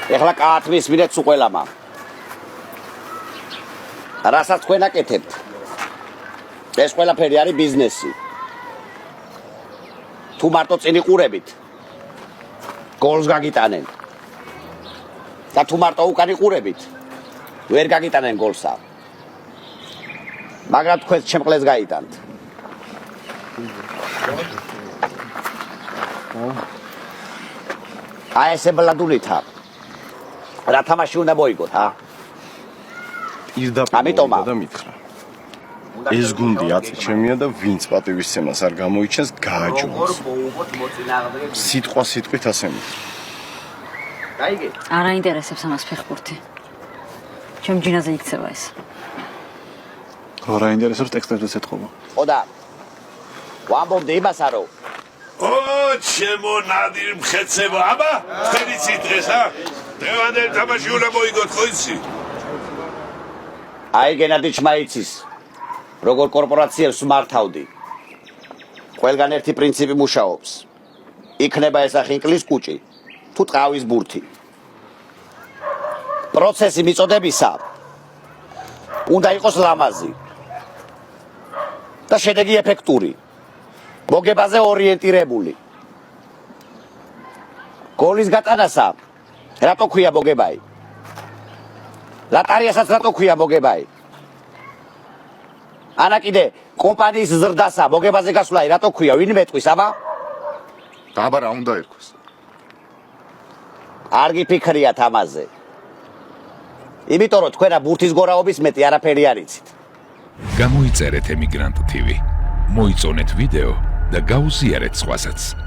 ეხლა კაათმის მიდეთ სუყველამა. რასაც თქვენ აკეთებთ. ეს ყველაფერი არის ბიზნესი. თუ მარტო წინ იყურებით, გოლს გაგიტანენ. და თუ მარტო უკან იყურებით, ვერ გაგიტანენ გოლსა. მაგრამ თქვენ ჩემყლეს გაიტანთ. აი ესე ბლადულითა. რა თამაში უნდა მოიგოთ, ა? ამიტომა და მითხრა. ეს გუნდი აწი ჩემია და ვინც პატივისცემას არ გამოიჩენს, გააჯუნოს. სიტყვა სიტყვით ასე მითხრა. გაიგე? არ აინტერესებს ამას ფეხბურთი. ჩემ ჯინაზე იქცევა ეს. რა აინტერესებს ტექსტებზე ეთყობა. ხო და ვამბობდი იმასა რომ ო ჩემო ნადირ მხეცებო, აბა, თქვენი წინდრეს, ა? დღევანდელი თამაში უნდა მოიგოთ, ხო იცი? აი გენადი ჩმაიცის როგორ კორპორაციებს მართავდი. ყველგან ერთი პრინციპი მუშაობს. იქნება ეს ახინკლის კუჭი, თუ ტყავის ბურთი. პროცესი მიწოდებისა უნდა იყოს ლამაზი და შედეგი ეფექტური. მოგებაზე ორიენტირებული. გოლის გატანასა რატო ქვია მოგებაი? ლატარიასაც რატო ქვია მოგებაი? ანა კიდე კომპანიის ზრდასა მოგებაზე გასვლაი რატო ქვია? ვინ მეტყვის, აბა? აბა რა უნდა ერქოს? არ გიფიქრიათ ამაზე. იმიტომ რომ თქვენა ბურთის გორაობის მეტი არაფერი არ იცით. გამოიწერეთ ემიგრანტ TV. მოიწონეთ ვიდეო და გაუზიარეთ სხვასაც.